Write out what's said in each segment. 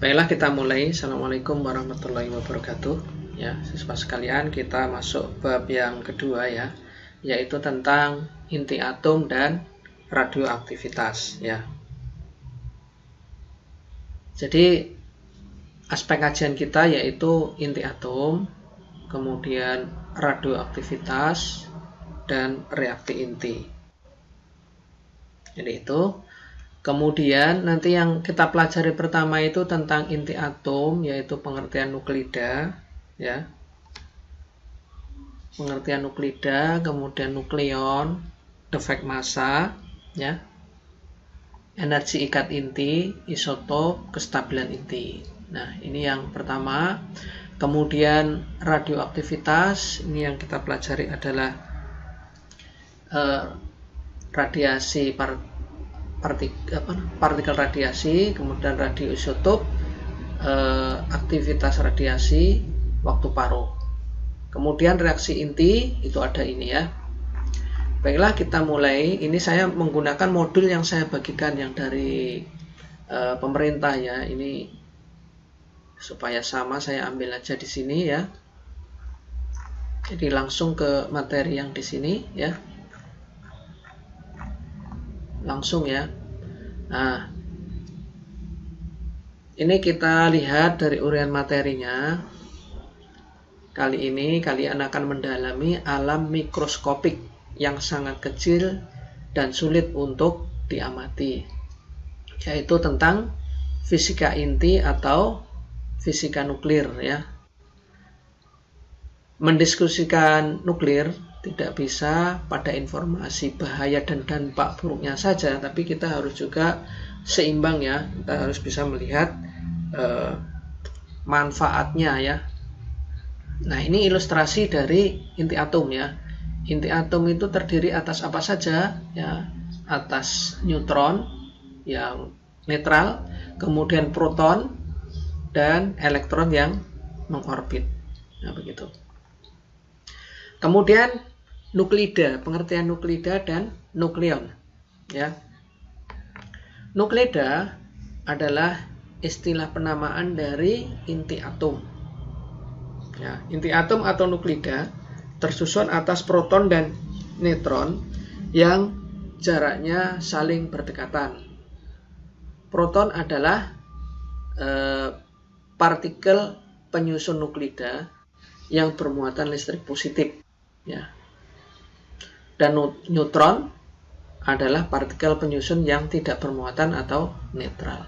Baiklah, kita mulai. Assalamualaikum warahmatullahi wabarakatuh. Ya, siswa sekalian, kita masuk bab yang kedua ya, yaitu tentang inti atom dan radioaktivitas ya. Jadi aspek kajian kita yaitu inti atom, kemudian radioaktivitas dan reaksi inti. Jadi itu. Kemudian nanti yang kita pelajari pertama itu tentang inti atom, yaitu pengertian nuklida ya. Pengertian nuklida, kemudian nukleon, defek massa ya. Energi ikat inti, isotop, kestabilan inti. Nah, ini yang pertama. Kemudian radioaktivitas, ini yang kita pelajari adalah radiasi partikel radiasi, kemudian radioisotop, aktivitas radiasi waktu paruh. Kemudian reaksi inti itu ada ini ya. Baiklah, kita mulai. Ini saya menggunakan modul yang saya bagikan yang dari pemerintah ya. Ini supaya sama, saya ambil aja di sini ya. Jadi langsung ke materi yang di sini ya. Langsung ya. Nah, ini kita lihat dari uraian materinya. Kali ini kalian akan mendalami alam mikroskopik yang sangat kecil dan sulit untuk diamati, yaitu tentang fisika inti atau fisika nuklir ya. Mendiskusikan nuklir tidak bisa pada informasi bahaya dan dampak buruknya saja, tapi kita harus juga seimbang ya. Kita harus bisa melihat manfaatnya ya. Nah, ini ilustrasi dari inti atom ya. Inti atom itu terdiri atas apa saja ya? Atas neutron yang netral, kemudian proton dan elektron yang mengorbit. Nah, begitu. Kemudian nuklida, pengertian nuklida dan nukleon ya. Nuklida adalah istilah penamaan dari inti atom ya. Inti atom atau nuklida tersusun atas proton dan neutron yang jaraknya saling berdekatan. Proton adalah partikel penyusun nuklida yang bermuatan listrik positif ya. Dan neutron adalah partikel penyusun yang tidak bermuatan atau netral.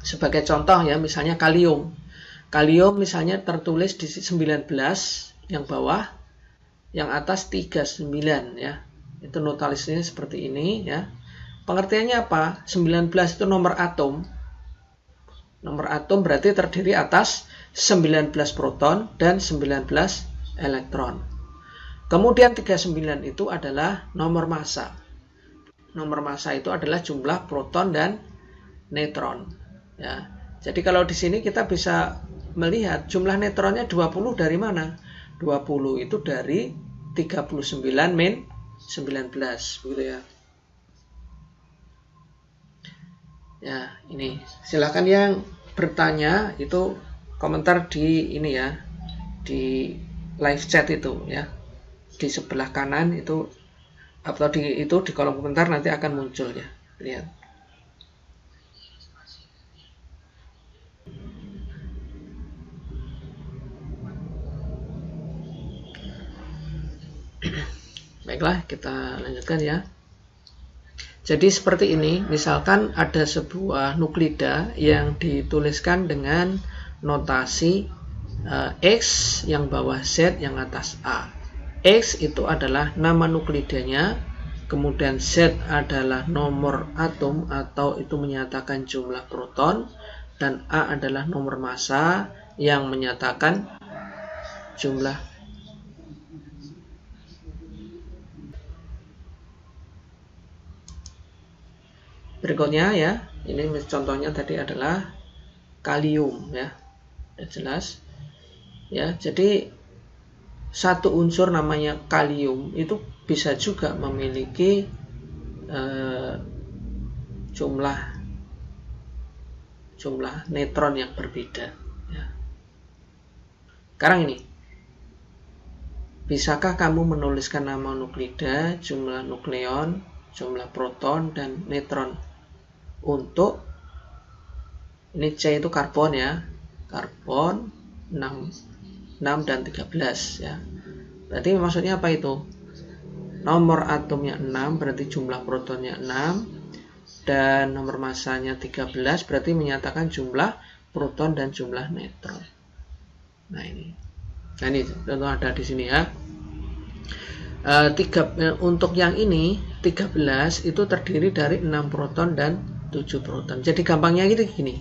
Sebagai contoh ya, misalnya kalium. Kalium misalnya tertulis di 19 yang bawah, yang atas 39 ya. Itu notarisnya seperti ini ya. Pengertiannya apa? 19 itu nomor atom. Nomor atom berarti terdiri atas 19 proton dan 19 elektron. Kemudian 39 itu adalah nomor massa. Nomor massa itu adalah jumlah proton dan neutron. Ya. Jadi kalau di sini kita bisa melihat jumlah neutronnya 20 dari mana? 20 itu dari 39 min 19, begitu ya. Ya, ini. Silakan yang bertanya itu komentar di ini ya. Di live chat itu ya. Di sebelah kanan itu atau di kolom komentar nanti akan muncul ya. Lihat. Baiklah, kita lanjutkan ya. Jadi seperti ini, misalkan ada sebuah nuklida yang dituliskan dengan notasi X yang bawah Z yang atas A. X itu adalah nama nuklidanya, kemudian Z adalah nomor atom atau itu menyatakan jumlah proton, dan A adalah nomor massa yang menyatakan jumlah berikutnya ya. Ini contohnya tadi adalah kalium ya. Sudah jelas ya. Jadi satu unsur namanya kalium itu bisa juga memiliki jumlah jumlah neutron yang berbeda. Ya. Sekarang ini, bisakah kamu menuliskan nama nuklida, jumlah nukleon, jumlah proton, dan neutron untuk ini C itu karbon ya, karbon 6 dan 13 ya. Berarti maksudnya apa itu? Nomor atomnya 6 berarti jumlah protonnya 6 dan nomor masanya 13 berarti menyatakan jumlah proton dan jumlah neutron. Nah ini contoh ada di sini ya. Untuk yang ini 13 itu terdiri dari 6 proton dan 7 proton. Jadi gampangnya gitu gini.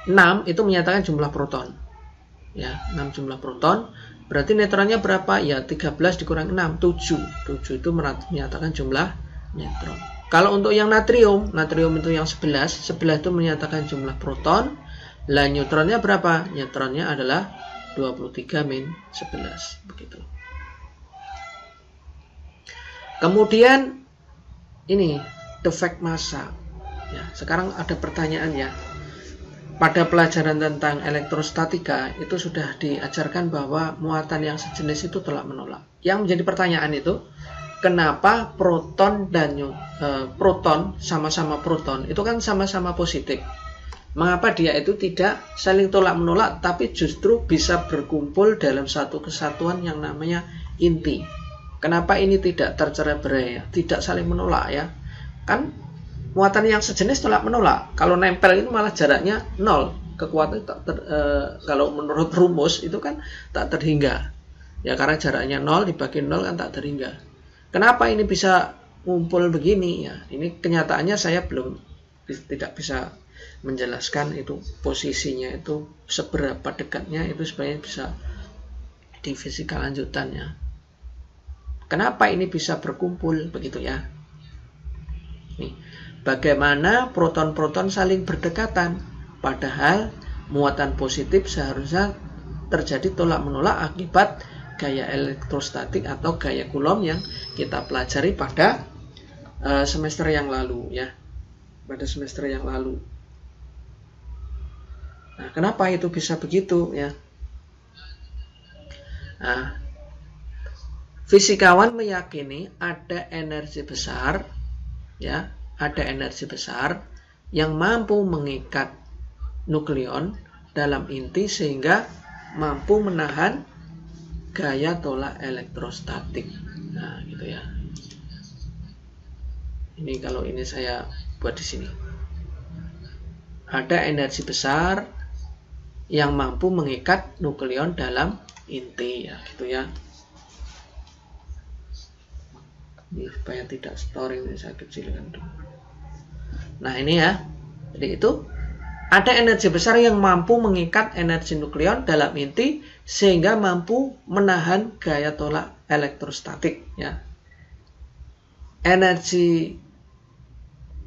6 itu menyatakan jumlah proton. Ya, 6 jumlah proton. Berarti neutronnya berapa? Ya 13 dikurang 6, 7 itu menyatakan jumlah neutron. Kalau untuk yang natrium itu yang 11 itu menyatakan jumlah proton. Lah neutronnya berapa? Neutronnya adalah 23 min 11 begitu. Kemudian ini defek massa. Ya, sekarang ada pertanyaan ya. Pada pelajaran tentang elektrostatika itu sudah diajarkan bahwa muatan yang sejenis itu tolak menolak. Yang menjadi pertanyaan itu, kenapa proton dan proton sama-sama proton itu kan sama-sama positif? Mengapa dia itu tidak saling tolak menolak tapi justru bisa berkumpul dalam satu kesatuan yang namanya inti? Kenapa ini tidak tercerai-berai ya? Tidak saling menolak ya? Kan muatan yang sejenis tolak menolak. Kalau nempel itu malah jaraknya 0. Kekuatan kalau menurut rumus itu kan tak terhingga. Ya karena jaraknya 0 dibagi 0 kan tak terhingga. Kenapa ini bisa ngumpul begini ya? Ini kenyataannya saya tidak bisa menjelaskan itu posisinya itu seberapa dekatnya, itu sebenarnya bisa di fisika lanjutannya. Kenapa ini bisa berkumpul begitu ya? Nih, bagaimana proton-proton saling berdekatan, padahal muatan positif seharusnya terjadi tolak menolak akibat gaya elektrostatik atau gaya Coulomb yang kita pelajari pada semester yang lalu ya. Pada semester yang lalu. Nah, kenapa itu bisa begitu ya? Nah, fisikawan meyakini ada energi besar ya, ada energi besar yang mampu mengikat nukleon dalam inti sehingga mampu menahan gaya tolak elektrostatik. Nah, gitu ya. Ini kalau ini saya buat di sini. Ada energi besar yang mampu mengikat nukleon dalam inti ya, gitu ya. Ini supaya tidak storing, ini saya kecilkan dulu. Nah ini ya, jadi itu ada energi besar yang mampu mengikat energi nukleon dalam inti sehingga mampu menahan gaya tolak elektrostatik ya. Energi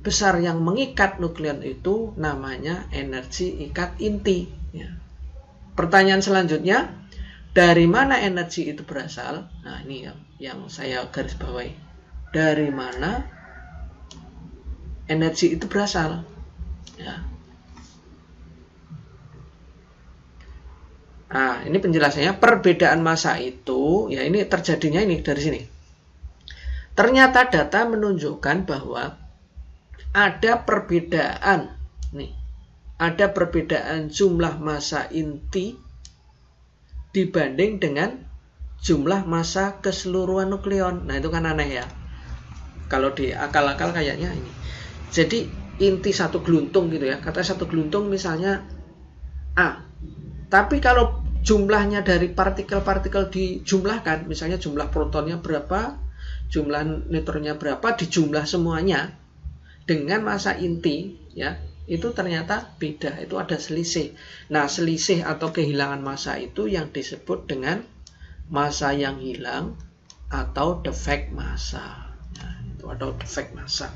besar yang mengikat nukleon itu namanya energi ikat inti ya. Pertanyaan selanjutnya, dari mana energi itu berasal? Nah ini yang saya garis bawahi. Dari mana energi itu berasal ya. Nah ini penjelasannya, perbedaan massa itu ya, ini terjadinya ini dari sini. Ternyata data menunjukkan bahwa ada perbedaan nih, ada perbedaan jumlah massa inti dibanding dengan jumlah massa keseluruhan nukleon. Nah itu kan aneh ya, kalau di akal-akal kayaknya ini. Jadi inti satu geluntung gitu ya, kata satu geluntung misalnya A, tapi kalau jumlahnya dari partikel-partikel dijumlahkan, misalnya jumlah protonnya berapa, jumlah neutronnya berapa, dijumlah semuanya dengan massa inti ya, itu ternyata beda, itu ada selisih. Nah selisih atau kehilangan massa itu yang disebut dengan massa yang hilang atau defek massa. Nah, itu atau defek massa.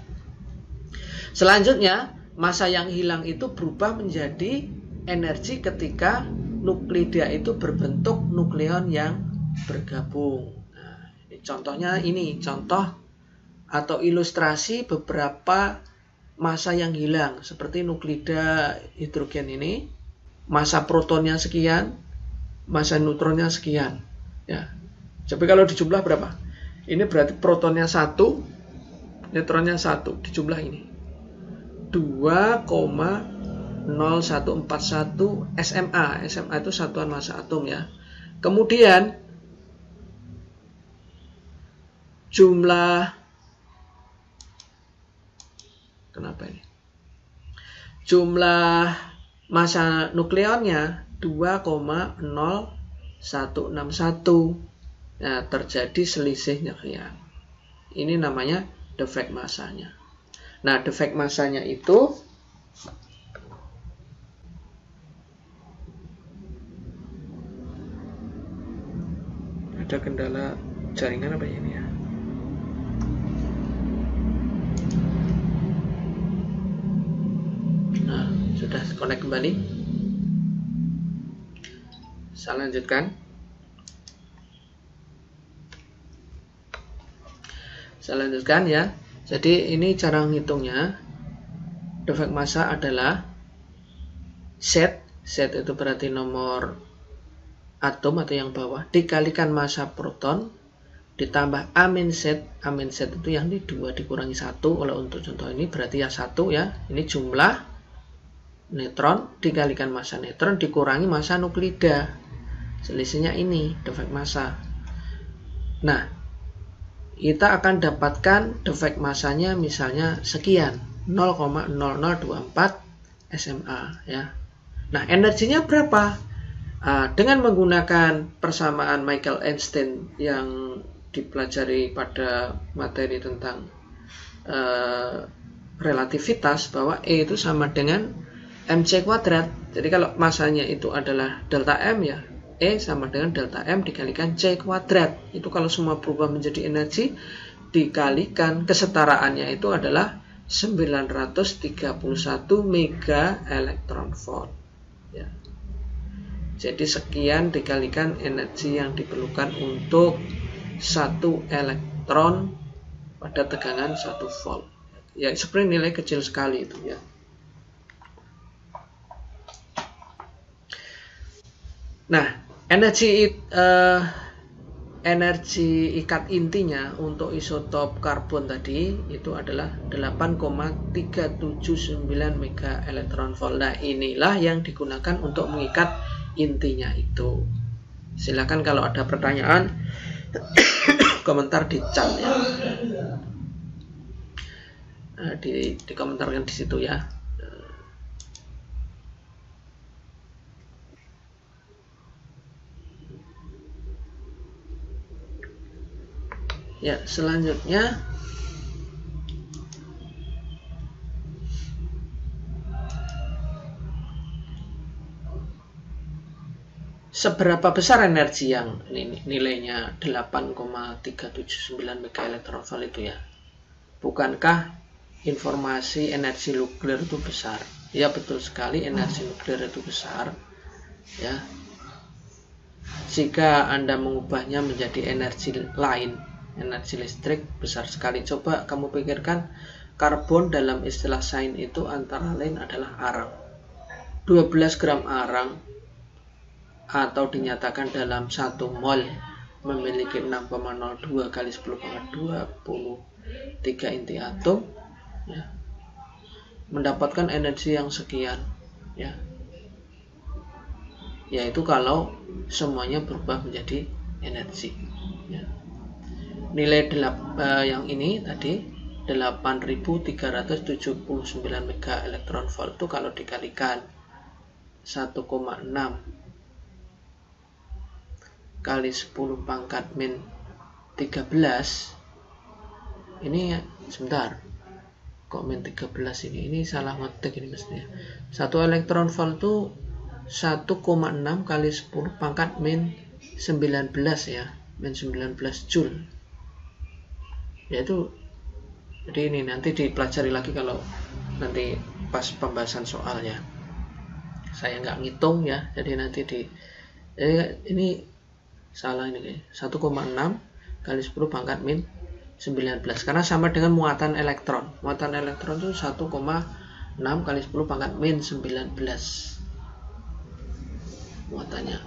Selanjutnya massa yang hilang itu berubah menjadi energi ketika nuklida itu berbentuk nukleon yang bergabung. Nah, contohnya ini contoh atau ilustrasi beberapa massa yang hilang, seperti nuklida hidrogen ini, massa protonnya sekian, massa neutronnya sekian. Ya. Jadi kalau dijumlah berapa? Ini berarti protonnya 1, neutronnya 1, dijumlah ini. 2,0141 SMA. SMA itu satuan massa atom ya. Kemudian jumlah massa nukleonnya 2,0161. Nah, terjadi selisihnya ya. Ini namanya defect massanya. Nah, defect massanya itu ada kendala jaringan apa ini ya? Nah, sudah connect kembali. Saya lanjutkan. Ya. Jadi ini cara menghitungnya. Defect massa adalah Z itu berarti nomor atom atau yang bawah, dikalikan massa proton ditambah amin Z itu yang di 2 dikurangi 1. Kalau untuk contoh ini berarti ya 1 ya. Ini jumlah neutron dikalikan massa neutron dikurangi massa nuklida. Selisihnya ini defect massa. Nah, kita akan dapatkan defect massanya misalnya sekian, 0,0024 SMA ya. Nah, energinya berapa? Dengan menggunakan persamaan Michael-Einstein yang dipelajari pada materi tentang relativitas, bahwa E itu sama dengan mc kuadrat. Jadi kalau masanya itu adalah delta M ya, E sama dengan delta M dikalikan C kuadrat. Itu kalau semua berubah menjadi energi, dikalikan kesetaraannya itu adalah 931 mega elektron volt ya. Jadi sekian dikalikan energi yang diperlukan untuk 1 elektron pada tegangan 1 volt. Ya, sebenarnya nilai kecil sekali itu ya. Nah, energi ikat intinya untuk isotop karbon tadi itu adalah 8,379 mega elektron volt. Nah, inilah yang digunakan untuk mengikat intinya itu. Silakan kalau ada pertanyaan komentar di chat ya. Dikomentarkan di situ ya. Ya, selanjutnya seberapa besar energi yang nilainya 8,379 mega elektron volt itu ya? Bukankah informasi energi nuklir itu besar? Ya, betul sekali energi nuklir itu besar ya. Jika Anda mengubahnya menjadi energi lain, energi listrik besar sekali. Coba kamu pikirkan, karbon dalam istilah sains itu antara lain adalah arang. 12 gram arang atau dinyatakan dalam 1 mol memiliki 6,02 kali 10⁻23 inti atom ya, mendapatkan energi yang sekian ya. Yaitu kalau semuanya berubah menjadi energi ya. Nilai yang ini tadi 8.379 mega elektron volt itu kalau dikalikan 1,6 kali 10 pangkat min 13 ini sebentar, kok min 13 ini salah ngetik ini mestinya. 1 elektron volt itu 1,6 kali 10 pangkat min 19 ya, min 19 joule. Yaitu, jadi ini nanti dipelajari lagi kalau nanti pas pembahasan soalnya. Saya nggak ngitung ya, jadi nanti ini salah ini 1,6 kali 10 pangkat min karena sama dengan muatan elektron. Muatan elektron itu 1,6 kali 10 pangkat min 19 muatannya.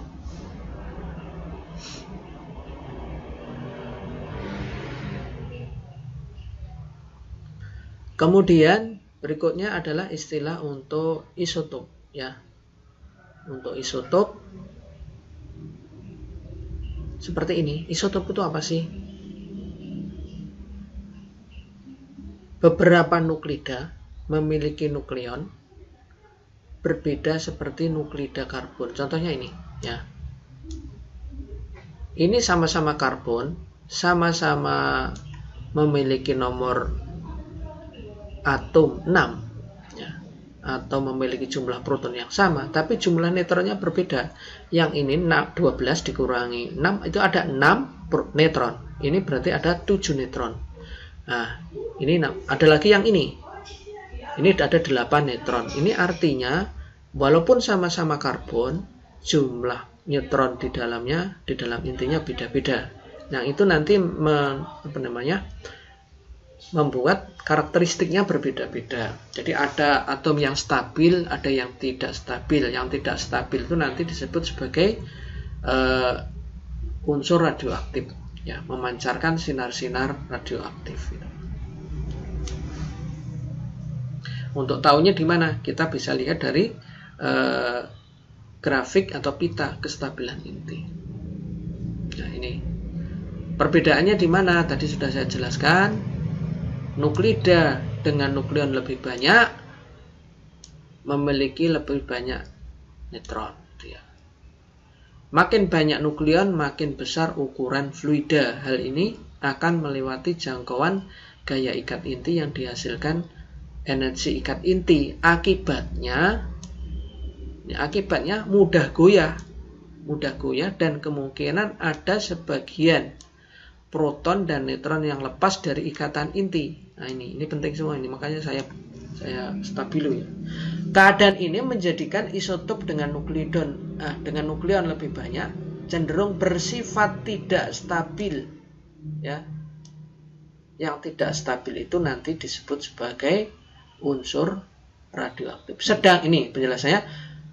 Kemudian berikutnya adalah istilah untuk isotop ya. Untuk isotop seperti ini. Isotop itu apa sih? Beberapa nuklida memiliki nukleon berbeda seperti nuklida karbon. Contohnya ini ya. Ini sama-sama karbon, sama-sama memiliki nomor atom 6 ya, atau memiliki jumlah proton yang sama, tapi jumlah neutronnya berbeda. Yang ini 12 dikurangi 6 itu ada 6 neutron. Ini berarti ada 7 neutron. Nah, ini 6. Ada lagi yang ini. Ini ada 8 neutron. Ini artinya walaupun sama-sama karbon, jumlah neutron di dalam intinya beda-beda. Nah, itu nanti membuat karakteristiknya berbeda-beda. Jadi ada atom yang stabil, ada yang tidak stabil. Yang tidak stabil itu nanti disebut sebagai unsur radioaktif, ya, memancarkan sinar-sinar radioaktif. Untuk tahunya di mana? Kita bisa lihat dari grafik atau pita kestabilan inti. Nah, ini perbedaannya di mana? Tadi sudah saya jelaskan. Nuklida dengan nukleon lebih banyak memiliki lebih banyak neutron. Ya. Makin banyak nukleon, makin besar ukuran fluida. Hal ini akan melewati jangkauan gaya ikat inti yang dihasilkan energi ikat inti. Akibatnya mudah goyah dan kemungkinan ada sebagian proton dan neutron yang lepas dari ikatan inti. Nah, ini penting semua ini, makanya saya stabilo ya. Keadaan ini menjadikan isotop dengan nukleon lebih banyak cenderung bersifat tidak stabil ya. Yang tidak stabil itu nanti disebut sebagai unsur radioaktif. Sedang ini penjelasannya,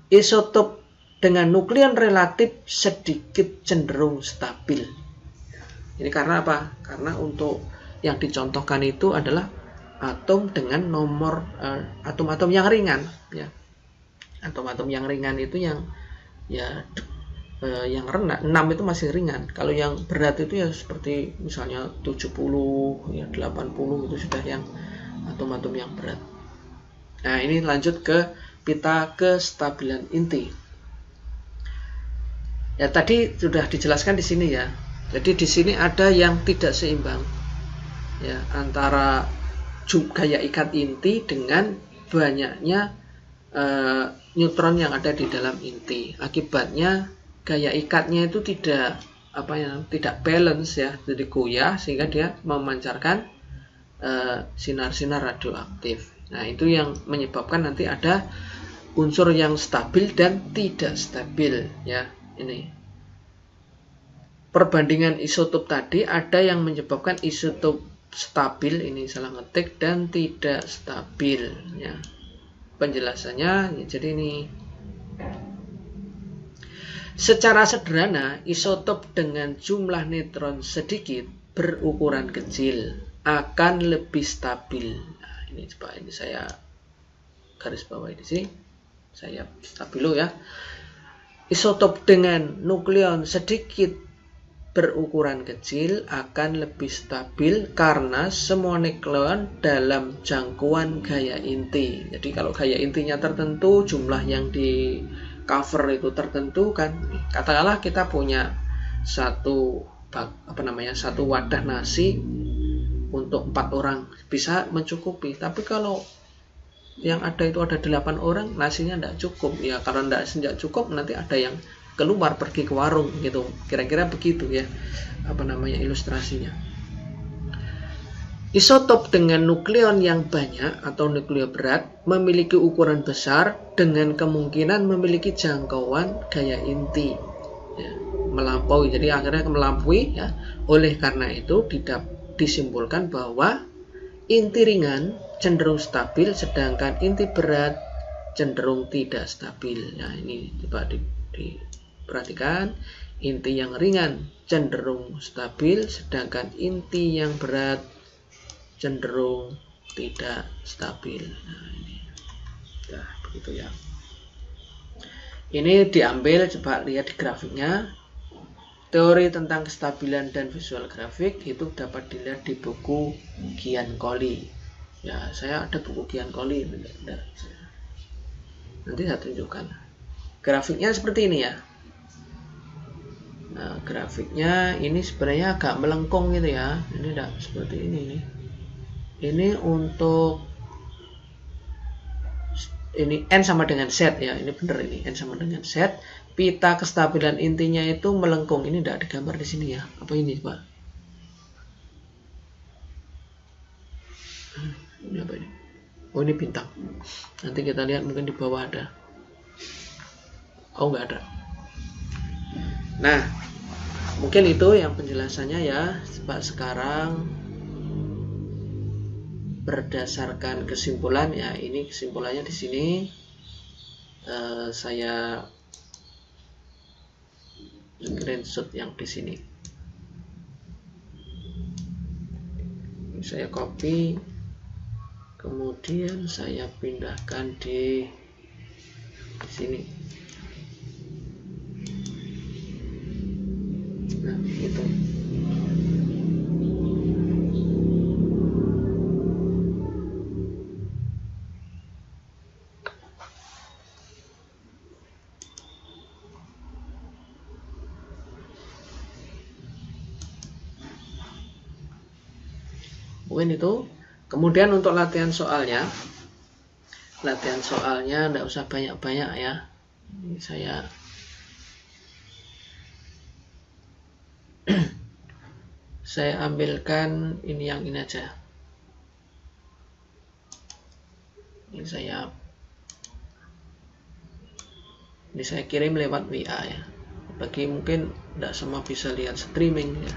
isotop dengan nukleon relatif sedikit cenderung stabil. Ini karena apa? Karena untuk yang dicontohkan itu adalah atom dengan nomor atom-atom yang ringan ya. Atom-atom yang ringan itu yang rendah 6 itu masih ringan. Kalau yang berat itu ya seperti misalnya 70 ya 80 itu sudah yang atom-atom yang berat. Nah, ini lanjut ke pita kestabilan inti. Ya, tadi sudah dijelaskan di sini ya. Jadi di sini ada yang tidak seimbang ya, antara gaya ikat inti dengan banyaknya neutron yang ada di dalam inti. Akibatnya gaya ikatnya itu tidak balance ya, jadi goyah sehingga dia memancarkan sinar-sinar radioaktif. Nah, itu yang menyebabkan nanti ada unsur yang stabil dan tidak stabil ya. Ini perbandingan isotop tadi, ada yang menyebabkan isotop stabil, ini salah ngetik, dan tidak stabil ya. Penjelasannya ya, jadi ini secara sederhana isotop dengan jumlah neutron sedikit berukuran kecil akan lebih stabil. Nah, ini coba ini saya garis bawahi di sini, saya stabilo ya. Isotop dengan nukleon sedikit berukuran kecil akan lebih stabil karena semua nukleon dalam jangkauan gaya inti. Jadi kalau gaya intinya tertentu, jumlah yang di cover itu tertentu kan. Katakanlah kita punya satu wadah nasi untuk 4 orang, bisa mencukupi. Tapi kalau yang ada itu ada 8 orang, nasinya tidak cukup. Ya, karena tidak cukup, nanti ada yang keluar pergi ke warung gitu, kira-kira begitu ya ilustrasinya. Isotop dengan nukleon yang banyak atau nukleon berat memiliki ukuran besar dengan kemungkinan memiliki jangkauan gaya inti ya, melampaui, jadi akhirnya melampaui ya. Oleh karena itu disimpulkan bahwa inti ringan cenderung stabil, sedangkan inti berat cenderung tidak stabil. Nah, ini coba diperhatikan. Inti yang ringan cenderung stabil, sedangkan inti yang berat cenderung tidak stabil. Nah, ini. Nah, begitu ya. Ini diambil, coba lihat di grafiknya. Teori tentang kestabilan dan visual grafik itu dapat dilihat di buku Giancoli. Ya, saya ada buku Giancoli. Nanti saya tunjukkan. Grafiknya seperti ini ya. Nah, grafiknya ini sebenarnya agak melengkung gitu ya. Ini tidak seperti ini nih. Ini untuk ini N sama dengan Z ya. Ini benar ini N sama dengan Z. Pita kestabilan intinya itu melengkung. Ini tidak digambar di sini ya. Apa ini, Pak? Ini apa ini? Oh, ini bintang. Nanti kita lihat mungkin di bawah ada. Oh, nggak ada. Nah, mungkin itu yang penjelasannya ya. Sekarang berdasarkan kesimpulan ya, ini kesimpulannya di sini. Saya screenshot yang di sini. Saya copy, kemudian saya pindahkan di sini. Nah, itu. Mungkin itu. Kemudian untuk latihan soalnya tidak usah banyak-banyak ya. Ini saya ambilkan ini yang ini aja. Ini saya kirim lewat WA ya. Bagi mungkin tidak semua bisa lihat streaming ya.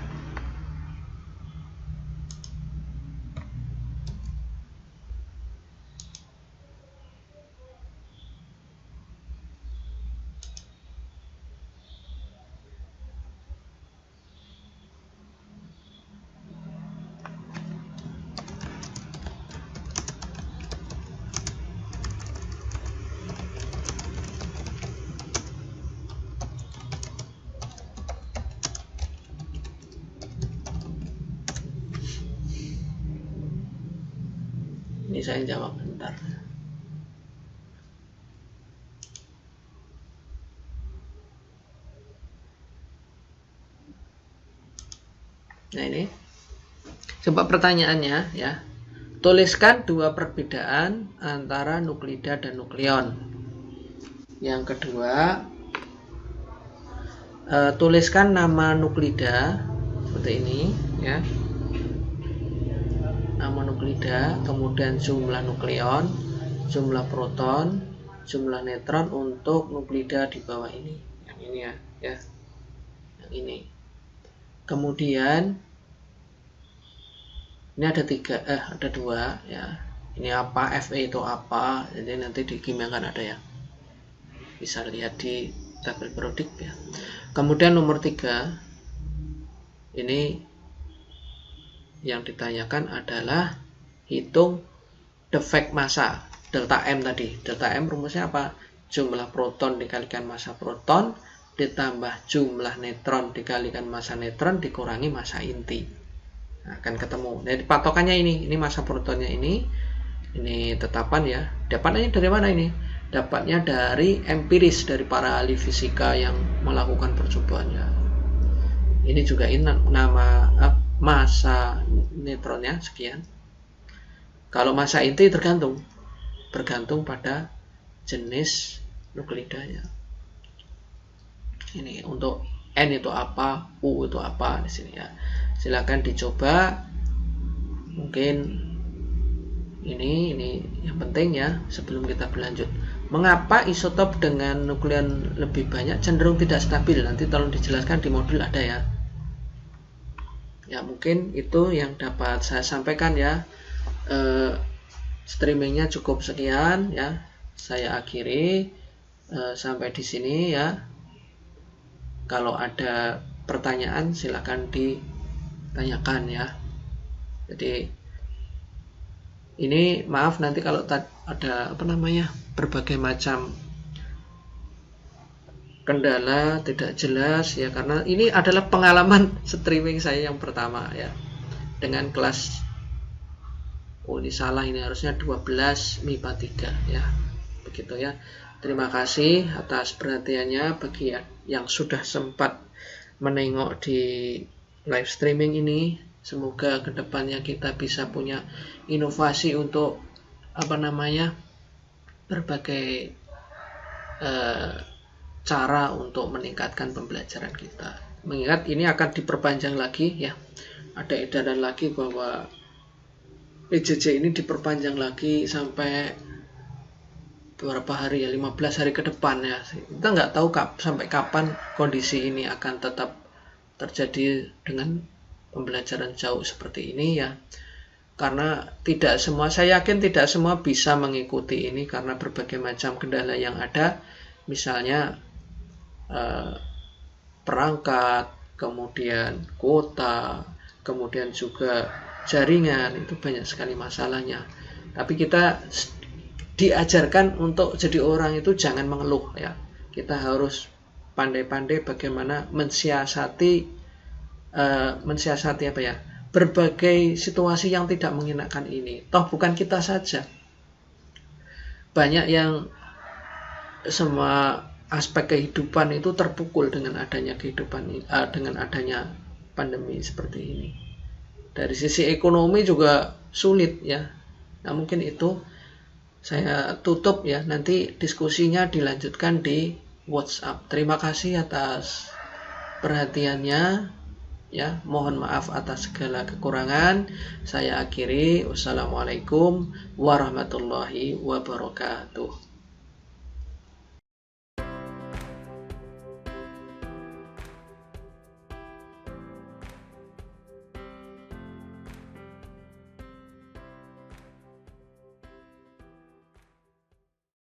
Ini saya jawab bentar. Nah, ini coba pertanyaannya ya. Tuliskan dua perbedaan antara nuklida dan nukleon. Yang kedua, tuliskan nama nuklida seperti ini ya. Nama nuklida, kemudian jumlah nukleon, jumlah proton, jumlah neutron untuk nuklida di bawah ini. Yang ini ya. Yang ini. Kemudian ini ada dua ya. Ini apa, Fe itu apa, jadi nanti di kimia kan ada ya. Bisa lihat di tabel periodik ya. Kemudian nomor 3 ini yang ditanyakan adalah hitung defek massa delta M tadi. Delta M rumusnya apa? Jumlah proton dikalikan massa proton ditambah jumlah neutron dikalikan massa neutron dikurangi massa inti. Nah, akan ketemu. Jadi patokannya ini massa protonnya ini tetapan ya. Dapatnya dari mana ini? Dapatnya dari empiris, dari para ahli fisika yang melakukan percobaannya. Ini juga nama massa neutronnya sekian. Kalau massa inti bergantung pada jenis nuklidanya. Ini untuk N itu apa, U itu apa di sini ya. Silakan dicoba. Mungkin ini yang penting ya sebelum kita berlanjut. Mengapa isotop dengan nukleon lebih banyak cenderung tidak stabil? Nanti tolong dijelaskan di modul ada ya. Ya, mungkin itu yang dapat saya sampaikan ya. Streamingnya cukup sekian ya. Saya akhiri sampai di sini ya. Kalau ada pertanyaan silakan ditanyakan ya. Jadi ini maaf nanti kalau ada berbagai macam kendala tidak jelas ya, karena ini adalah pengalaman streaming saya yang pertama ya, dengan kelas ini salah, ini harusnya 12 MIPA 3 ya, begitu ya. Terima kasih atas perhatiannya bagi yang sudah sempat menengok di live streaming ini. Semoga kedepannya kita bisa punya inovasi untuk berbagai cara untuk meningkatkan pembelajaran kita. Mengingat ini akan diperpanjang lagi ya. Ada edaran lagi bahwa PJJ ini diperpanjang lagi sampai beberapa hari ya, 15 hari ke depan ya. Kita nggak tahu sampai kapan kondisi ini akan tetap terjadi dengan pembelajaran jauh seperti ini ya. Karena saya yakin tidak semua bisa mengikuti ini karena berbagai macam kendala yang ada. Misalnya perangkat, kemudian kuota, kemudian juga jaringan, itu banyak sekali masalahnya. Tapi kita diajarkan untuk jadi orang itu jangan mengeluh ya. Kita harus pandai-pandai bagaimana mensiasati berbagai situasi yang tidak mengenakan ini. Toh bukan kita saja, banyak yang semua aspek kehidupan itu terpukul dengan adanya pandemi seperti ini. Dari sisi ekonomi juga sulit ya. Nah, mungkin itu saya tutup ya. Nanti diskusinya dilanjutkan di WhatsApp. Terima kasih atas perhatiannya ya. Mohon maaf atas segala kekurangan. Saya akhiri. Wassalamualaikum warahmatullahi wabarakatuh.